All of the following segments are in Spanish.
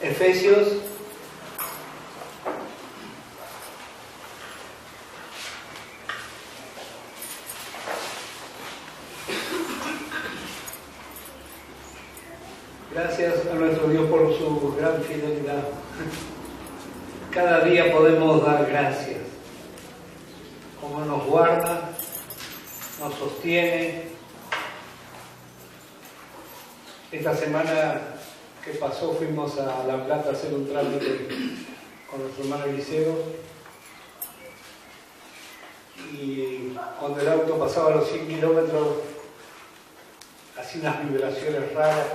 Efesios gracias a nuestro Dios por su gran fidelidad. Cada día podemos dar gracias. Como nos guarda, nos sostiene. Esta semana que pasó fuimos a La Plata a hacer un trámite con nuestro hermano Eliseo. Y cuando el auto pasaba los 100 kilómetros, hacía unas vibraciones raras.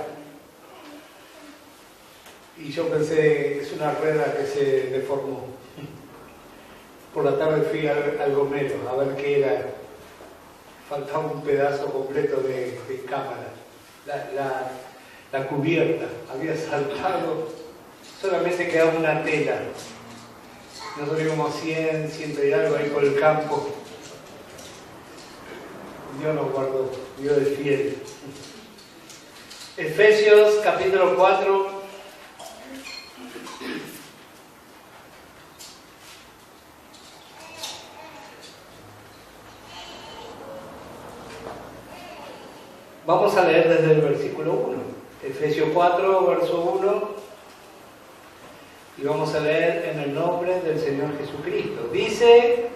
Y yo pensé, es una rueda que se deformó. Por la tarde fui al gomero a ver qué era. Faltaba un pedazo completo de cámara. La cubierta había saltado, solamente quedaba una tela. Nosotros íbamos 100 y algo ahí por el campo. Dios nos guardó, Dios es fiel. Efesios capítulo 4. Vamos a leer desde el versículo 1, Efesios 4, verso 1, y vamos a leer en el nombre del Señor Jesucristo. Dice: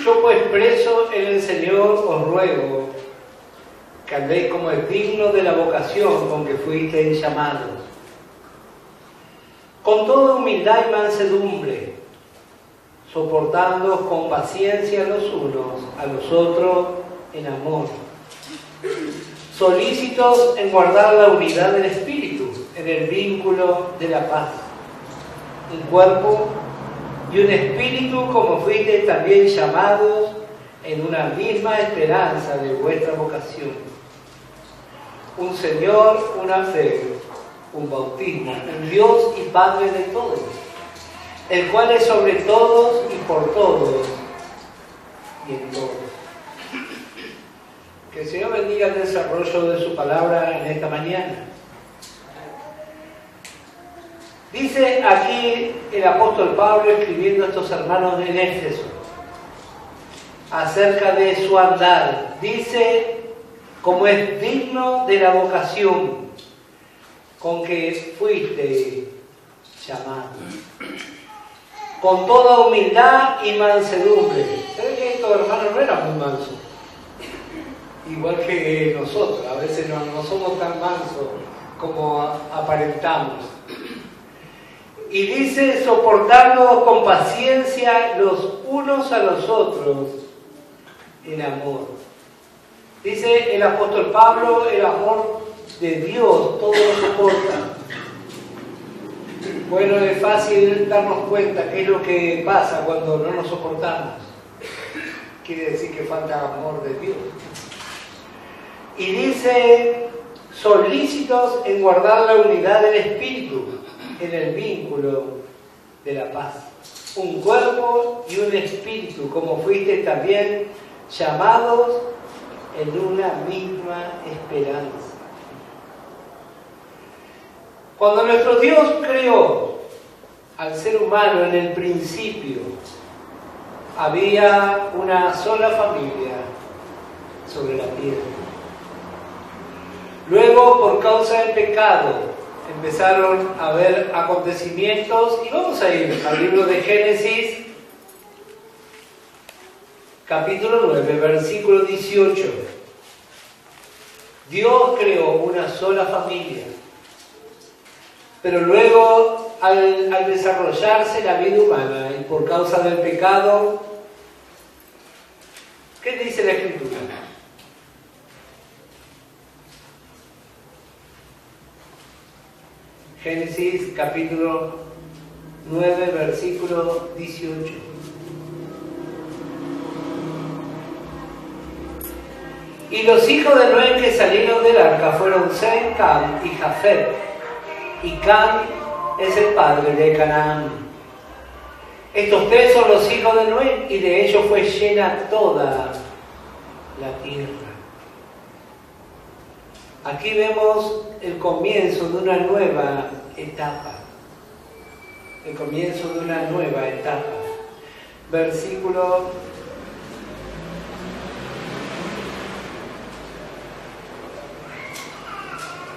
yo pues preso en el Señor os ruego que andéis como es digno de la vocación con que fuisteis llamados, con toda humildad y mansedumbre, soportándoos con paciencia los unos a los otros en amor, solícitos en guardar la unidad del Espíritu en el vínculo de la paz, un cuerpo y un espíritu, como fuisteis también llamados en una misma esperanza de vuestra vocación, un Señor, una fe, un bautismo, un Dios y Padre de todos, el cual es sobre todos y por todos y en todos. Que el Señor bendiga el desarrollo de su palabra en esta mañana. Dice aquí el apóstol Pablo escribiendo a estos hermanos en Éfeso acerca de su andar. Dice: como es digno de la vocación con que fuiste llamado, con toda humildad y mansedumbre. ¿Saben que estos hermanos no eran muy mansos? Igual que nosotros, a veces no somos tan mansos como aparentamos. Y dice: soportando con paciencia los unos a los otros en amor. Dice el apóstol Pablo: el amor de Dios todo lo soporta. Bueno, es fácil darnos cuenta qué es lo que pasa cuando no nos soportamos. Quiere decir que falta amor de Dios. Y dice: solícitos en guardar la unidad del Espíritu en el vínculo de la paz. Un cuerpo y un espíritu, como fuiste también llamados en una misma esperanza. Cuando nuestro Dios creó al ser humano en el principio, había una sola familia sobre la tierra. Luego, por causa del pecado, empezaron a haber acontecimientos, y vamos a ir al libro de Génesis, capítulo 9, versículo 18. Dios creó una sola familia, pero luego al desarrollarse la vida humana y por causa del pecado, ¿qué dice la Escritura? Génesis capítulo 9, versículo 18. Y los hijos de Noé que salieron del arca fueron Sem, Cam y Jafet. Y Cam es el padre de Canaán. Estos tres son los hijos de Noé, y de ellos fue llena toda la tierra. Aquí vemos el comienzo de una nueva etapa. El comienzo de una nueva etapa. Versículo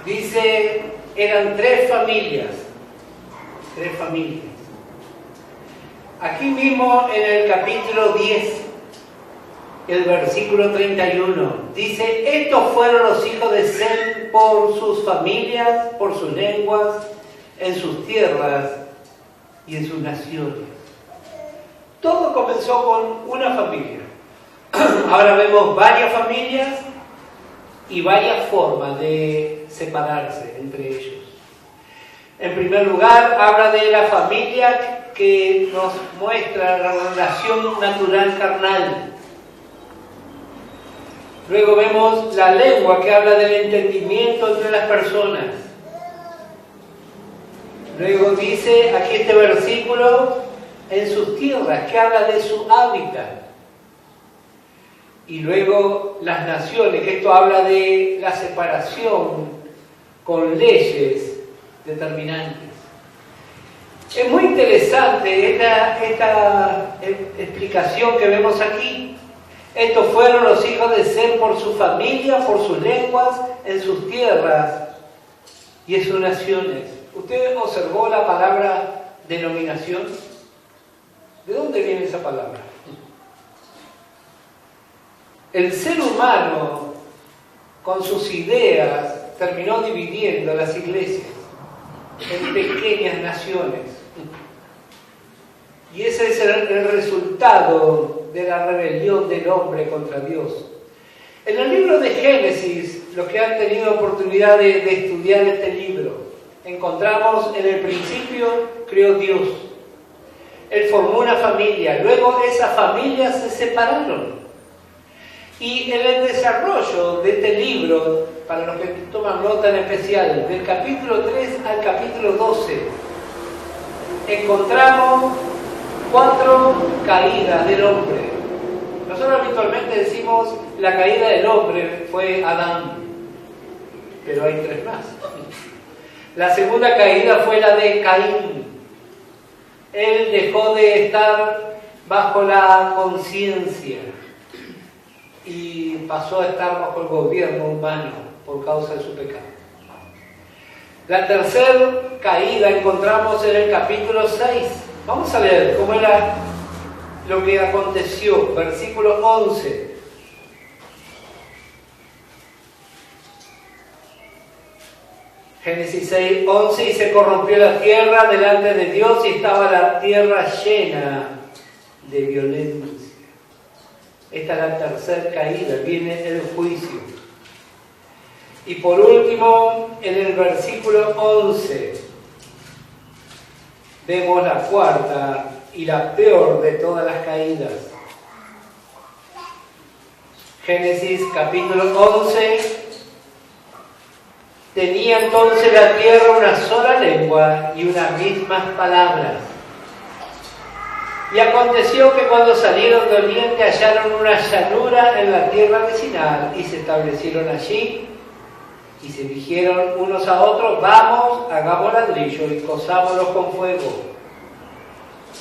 'Dice, eran tres familias. Aquí mismo en el capítulo 10, el versículo 31, dice, estos fueron los hijos de Sem por sus familias, por sus lenguas, en sus tierras y en sus naciones. Todo comenzó con una familia. Ahora vemos varias familias y varias formas de separarse entre ellos. En primer lugar, habla de la familia que nos muestra la relación natural carnal. Luego vemos la lengua que habla del entendimiento entre las personas. Luego dice aquí este versículo, en sus tierras, que habla de su hábitat. Y luego las naciones, que esto habla de la separación con leyes determinantes. Es muy interesante esta explicación que vemos aquí. Estos fueron los hijos de Sem por su familia, por sus lenguas, en sus tierras y en sus naciones. ¿Usted observó la palabra denominación? ¿De dónde viene esa palabra? El ser humano, con sus ideas, terminó dividiendo las iglesias en pequeñas naciones. Y ese es el resultado de la rebelión del hombre contra Dios. En el libro de Génesis, los que han tenido oportunidad de estudiar este libro, encontramos en el principio creó Dios. Él formó una familia, luego esas familias se separaron. Y en el desarrollo de este libro, para los que toman nota en especial, del capítulo 3 al capítulo 12, encontramos 4 caídas del hombre. Nosotros habitualmente decimos la caída del hombre fue Adán, pero hay 3 más. La segunda caída fue la de Caín. Él dejó de estar bajo la conciencia y pasó a estar bajo el gobierno humano por causa de su pecado. La tercera caída encontramos en el capítulo 6. Vamos a leer cómo era lo que aconteció, versículo 11. Génesis 6, 11, y se corrompió la tierra delante de Dios y estaba la tierra llena de violencia. Esta es la tercera caída, viene el juicio. Y por último, en el versículo 11, vemos la cuarta y la peor de todas las caídas. Génesis capítulo 11. Tenía entonces la tierra una sola lengua y unas mismas palabras. Y aconteció que cuando salieron de oriente hallaron una llanura en la tierra vecinal y se establecieron allí y se dijeron unos a otros, vamos, hagamos ladrillo y cosámoslos con fuego.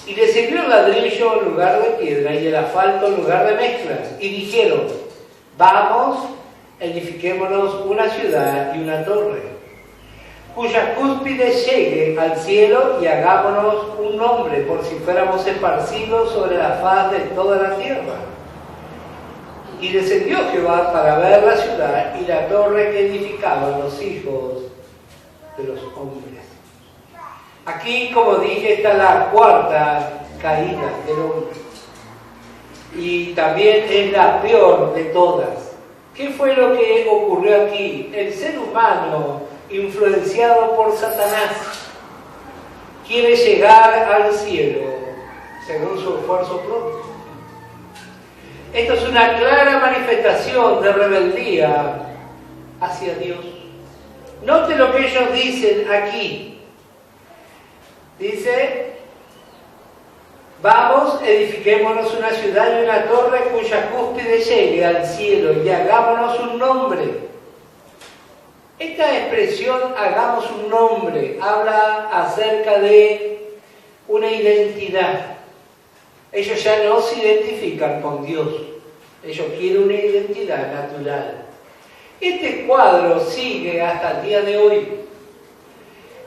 Y les sirvió el ladrillo en lugar de piedra y el asfalto en lugar de mezclas. Y dijeron, vamos, edifiquémonos una ciudad y una torre, cuya cúspide llegue al cielo y hagámonos un nombre, por si fuéramos esparcidos sobre la faz de toda la tierra. Y descendió Jehová para ver la ciudad y la torre que edificaban los hijos de los hombres. Aquí, como dije, está la cuarta caída del hombre. Y también es la peor de todas. ¿Qué fue lo que ocurrió aquí? El ser humano, influenciado por Satanás, quiere llegar al cielo según su esfuerzo propio. Esto es una clara manifestación de rebeldía hacia Dios. Note lo que ellos dicen aquí. Dice, vamos, edifiquémonos una ciudad y una torre cuya cúspide llegue al cielo y hagámonos un nombre. Esta expresión, hagamos un nombre, habla acerca de una identidad. Ellos ya no se identifican con Dios. Ellos quieren una identidad natural. Este cuadro sigue hasta el día de hoy.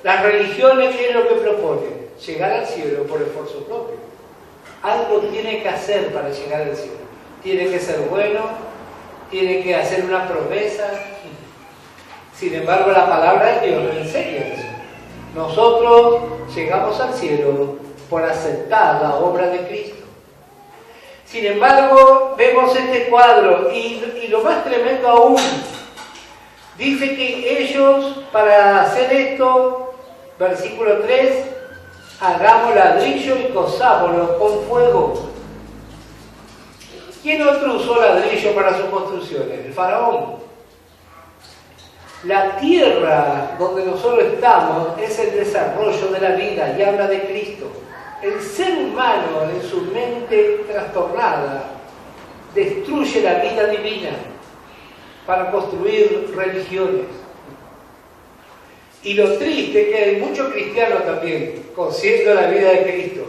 Las religiones, ¿qué es lo que proponen? Llegar al cielo por esfuerzo propio. Algo tiene que hacer para llegar al cielo. Tiene que ser bueno, tiene que hacer una promesa. Sin embargo, la palabra de Dios nos enseña eso. Nosotros llegamos al cielo por aceptar la obra de Cristo. Sin embargo, vemos este cuadro y lo más tremendo aún, dice que ellos, para hacer esto, versículo 3, hagamos ladrillo y cosámoslo con fuego. ¿Quién otro usó ladrillo para sus construcciones? El faraón. La tierra donde nosotros estamos es el desarrollo de la vida y habla de Cristo. El ser humano, en su mente trastornada, destruye la vida divina para construir religiones. Y lo triste es que hay muchos cristianos también conscientes de la vida de Cristo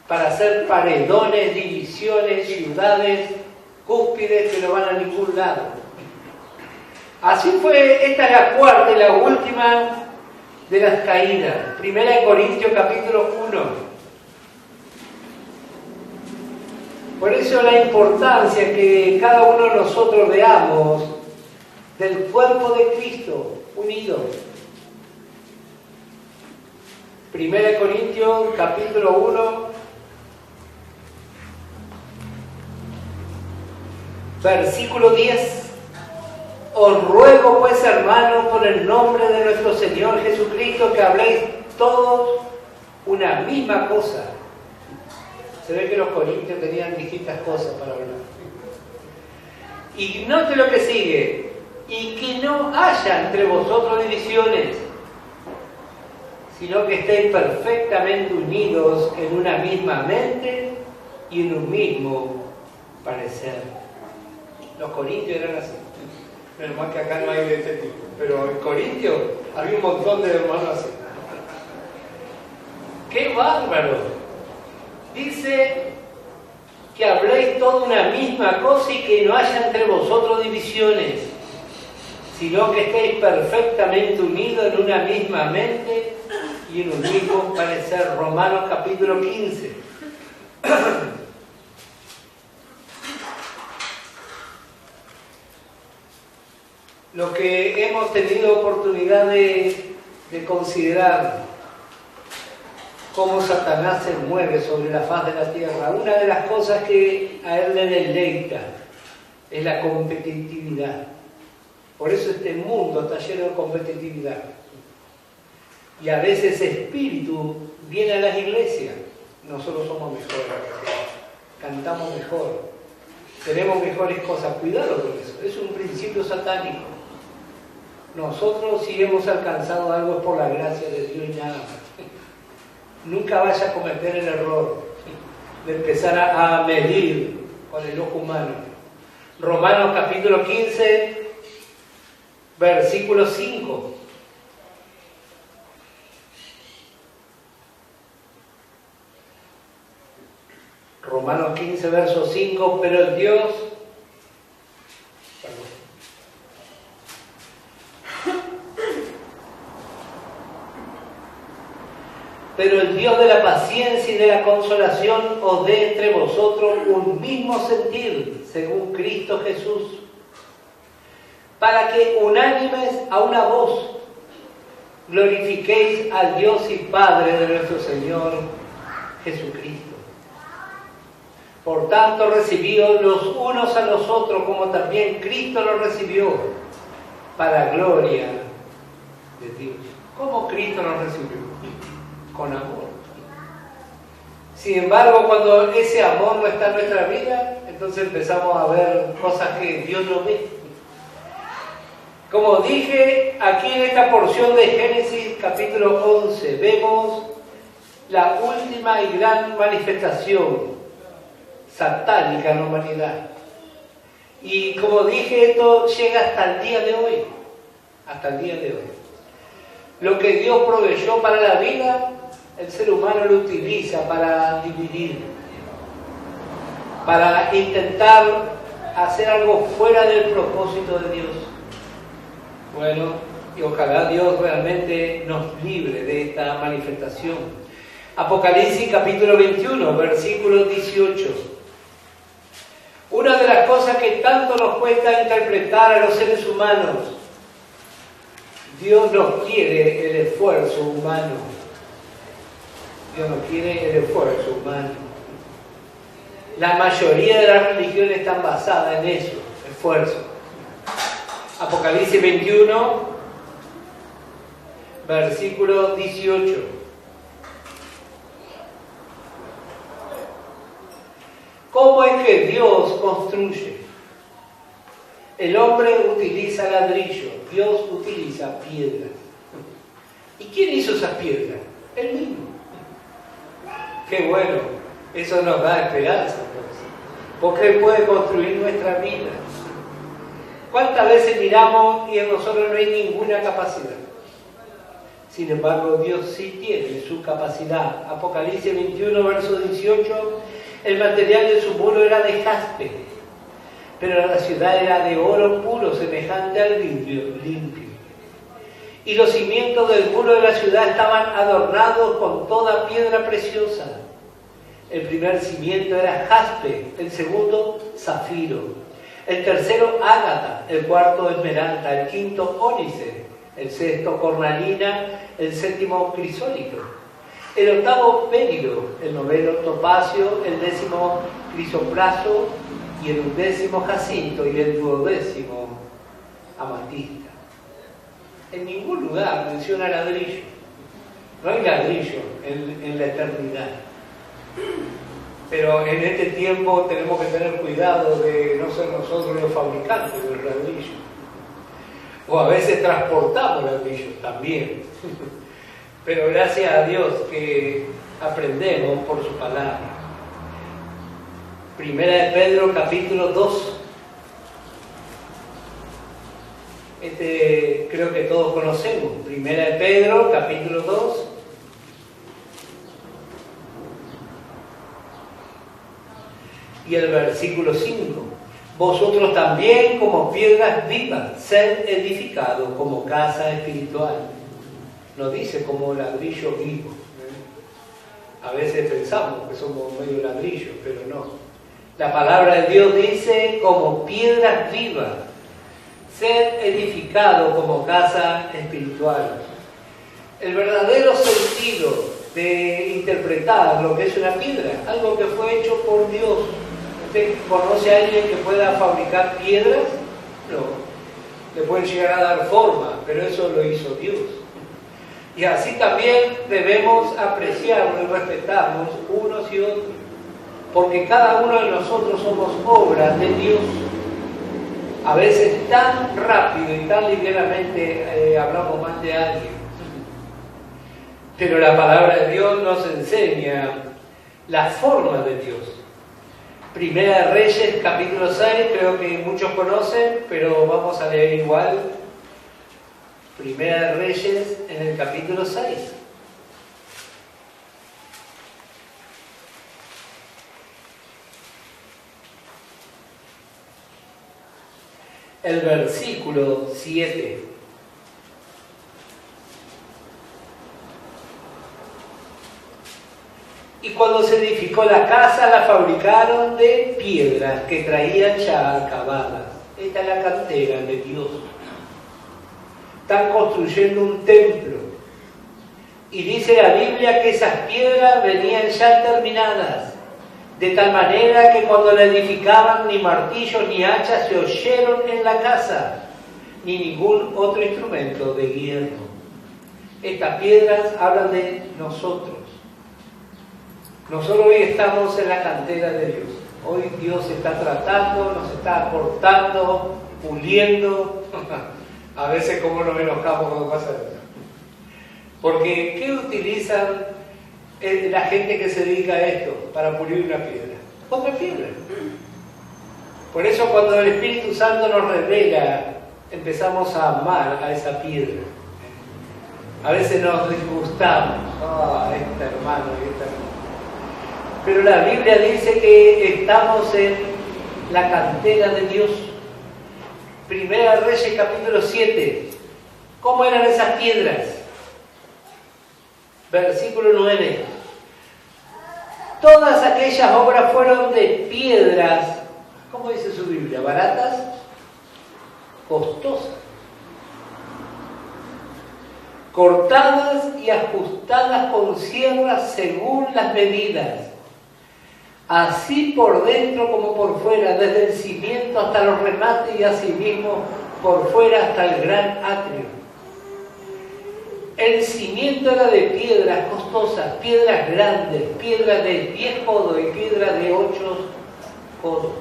para hacer paredones, divisiones, ciudades, cúspides que no van a ningún lado. Así fue, esta es la cuarta y la última de las caídas. 1 Corintios capítulo 1. Por eso la importancia que cada uno de nosotros veamos del cuerpo de Cristo unido. 1 Corintios capítulo 1, versículo 10. Os ruego pues, hermanos, por el nombre de nuestro Señor Jesucristo, que habléis todos una misma cosa. Se ve que los corintios tenían distintas cosas para hablar. Y note lo que sigue. Y que no haya entre vosotros divisiones, sino que estéis perfectamente unidos en una misma mente y en un mismo parecer. Los corintios eran así. Menos mal que acá no hay de este tipo. Pero en Corintio había un montón de hermanos así. ¡Qué bárbaro! Dice que habléis toda una misma cosa y que no haya entre vosotros divisiones, sino que estéis perfectamente unidos en una misma mente y en un mismo parecer. Romanos capítulo 15. Lo que hemos tenido oportunidad de considerar, cómo Satanás se mueve sobre la faz de la tierra. Una de las cosas que a él le deleita es la competitividad. Por eso este mundo está lleno de competitividad. Y a veces ese espíritu viene a las iglesias. Nosotros somos mejores, cantamos mejor, tenemos mejores cosas. Cuidado con eso, es un principio satánico. Nosotros, si hemos alcanzado algo, es por la gracia de Dios y nada más. Nunca vaya a cometer el error de empezar a medir con el ojo humano. Romanos capítulo 15, versículo 5. Romanos 15, verso 5, pero el Dios... Pero el Dios de la paciencia y de la consolación os dé entre vosotros un mismo sentir, según Cristo Jesús, para que unánimes a una voz glorifiquéis al Dios y Padre de nuestro Señor Jesucristo. Por tanto, recibíos los unos a los otros, como también Cristo los recibió, para gloria de Dios. ¿Cómo Cristo los recibió? Con amor. Sin embargo, cuando ese amor no está en nuestra vida, entonces empezamos a ver cosas que Dios no ve. Como dije, aquí en esta porción de Génesis capítulo 11, vemos la última y gran manifestación satánica en la humanidad. Y como dije, esto llega hasta el día de hoy. hasta el día de hoy. Lo que Dios proveyó para la vida, el ser humano lo utiliza para dividir, para intentar hacer algo fuera del propósito de Dios. Bueno, y ojalá Dios realmente nos libre de esta manifestación. Apocalipsis capítulo 21, versículo 18. Una de las cosas que tanto nos cuesta interpretar a los seres humanos, Dios no quiere el esfuerzo humano. Dios no quiere el esfuerzo humano. La mayoría de las religiones están basadas en eso, esfuerzo. Apocalipsis 21, versículo 18. ¿Cómo es que Dios construye? El hombre utiliza ladrillo, Dios utiliza piedras. ¿Y quién hizo esas piedras? Él mismo. Qué bueno, eso nos da esperanza, porque Él puede construir nuestra vida. ¿Cuántas veces miramos y en nosotros no hay ninguna capacidad? Sin embargo, Dios sí tiene su capacidad. Apocalipsis 21, verso 18, el material de su muro era de jaspe, pero la ciudad era de oro puro, semejante al vidrio limpio. Y los cimientos del muro de la ciudad estaban adornados con toda piedra preciosa. El primer cimiento era jaspe, el segundo zafiro, el tercero ágata, el cuarto esmeralda, el quinto ónice, el sexto cornalina, el séptimo crisólito, el octavo périlo, el noveno topacio, el décimo crisopraso y el undécimo jacinto y el duodécimo amatista. En ningún lugar menciona ladrillo. No hay ladrillo en la eternidad. Pero en este tiempo tenemos que tener cuidado de no ser nosotros los fabricantes del ladrillo. O a veces transportamos ladrillos también. Pero gracias a Dios que aprendemos por su palabra. Primera de Pedro, capítulo 2. Creo que todos conocemos. Primera de Pedro, capítulo 2. Y el versículo 5. Vosotros también, como piedras vivas, sed edificados como casa espiritual. No dice como ladrillo vivo. A veces pensamos que somos medio ladrillo, pero no. La palabra de Dios dice como piedras vivas, sed edificados como casa espiritual. El verdadero sentido de interpretar lo que es una piedra, algo que fue hecho por Dios. ¿Usted conoce a alguien que pueda fabricar piedras? No. Le pueden llegar a dar forma, pero eso lo hizo Dios. Y así también debemos apreciarnos y respetarnos unos y otros, porque cada uno de nosotros somos obras de Dios. A veces tan rápido y tan ligeramente hablamos mal de alguien. Pero la palabra de Dios nos enseña la forma de Dios. Primera de Reyes, capítulo 6, creo que muchos conocen, pero vamos a leer igual. Primera de Reyes, en el capítulo 6. El versículo 7. Y cuando se edificó la casa, la fabricaron de piedras que traían ya acabadas. Esta es la cantera de Dios. Están construyendo un templo. Y dice la Biblia que esas piedras venían ya terminadas. De tal manera que cuando la edificaban ni martillos ni hachas se oyeron en la casa, ni ningún otro instrumento de hierro. Estas piedras hablan de nosotros. Nosotros hoy estamos en la cantera de Dios. Hoy Dios está tratando, nos está cortando, puliendo. A veces como nos enojamos cuando pasa eso. Porque ¿qué utilizan la gente que se dedica a esto para pulir una piedra? Otra piedra. Por eso cuando el Espíritu Santo nos revela empezamos a amar a esa piedra. A veces nos disgustamos, este hermano y esta hermana. Pero la Biblia dice que estamos en la cantera de Dios. Primera Reyes capítulo 7. ¿Cómo eran esas piedras? Versículo 9. Todas aquellas obras fueron de piedras, ¿cómo dice su Biblia? ¿Baratas? Costosas. Cortadas y ajustadas con sierras según las medidas, así por dentro como por fuera, desde el cimiento hasta los remates y asimismo por fuera hasta el gran atrio. El cimiento era de piedras costosas, piedras grandes, piedras de 10 codos y piedras de 8 codos.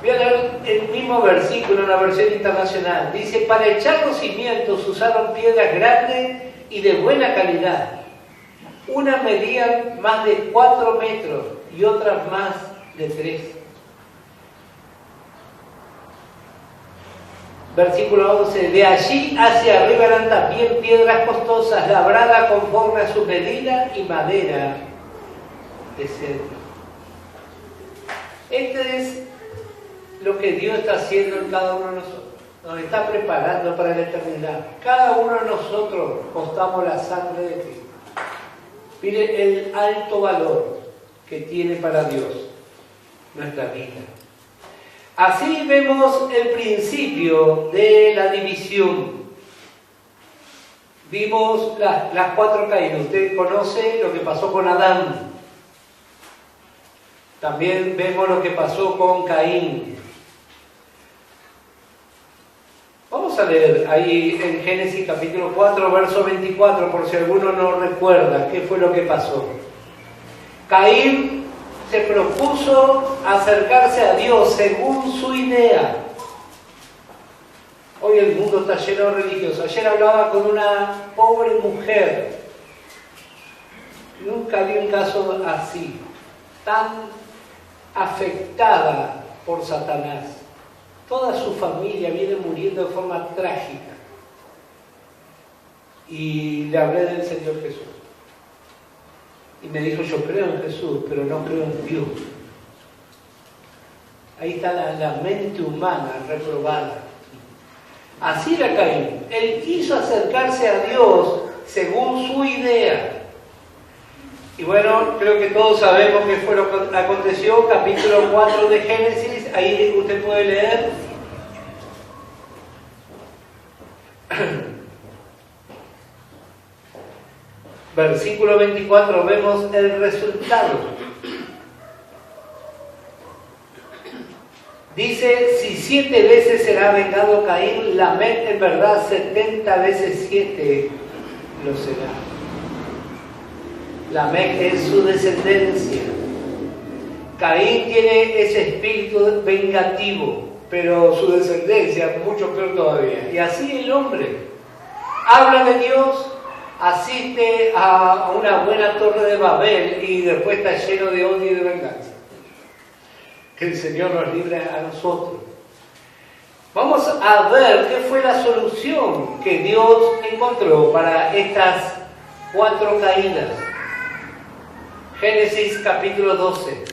Voy a leer el mismo versículo en la versión internacional. Dice, para echar los cimientos usaron piedras grandes y de buena calidad. Unas medían más de 4 metros y otras más de 3. Versículo 11. De allí hacia arriba eran también piedras costosas, labradas conforme a su medida y madera de cedro. Este es lo que Dios está haciendo en cada uno de nosotros. Nos está preparando para la eternidad. Cada uno de nosotros costamos la sangre de Cristo. Mire el alto valor que tiene para Dios nuestra vida. Así vemos el principio de la división. Vimos las 4 caídas. Usted conoce lo que pasó con Adán. También vemos lo que pasó con Caín. Vamos a leer ahí en Génesis capítulo 4, verso 24, por si alguno no recuerda qué fue lo que pasó. Caín se propuso acercarse a Dios según su idea. Hoy el mundo está lleno de religiosos. Ayer hablaba con una pobre mujer. Nunca vi un caso así, tan afectada por Satanás. Toda su familia viene muriendo de forma trágica. Y le hablé del Señor Jesús. Y me dijo, yo creo en Jesús, pero no creo en Dios. Ahí está la mente humana reprobada. Así era Caín. Él quiso acercarse a Dios según su idea. Y bueno, creo que todos sabemos qué fue lo que aconteció. Capítulo 4 de Génesis, ahí usted puede leer. Versículo 24, vemos el resultado. Dice, si 7 veces será vengado Caín, Lamec en verdad 70 veces 7 lo será. Lamec es su descendencia. Caín tiene ese espíritu vengativo, pero su descendencia es mucho peor todavía. Y así el hombre habla de Dios, asiste a una buena torre de Babel y después está lleno de odio y de venganza. Que el Señor nos libre a nosotros. Vamos a ver qué fue la solución que Dios encontró para estas 4 caídas. Génesis capítulo 12.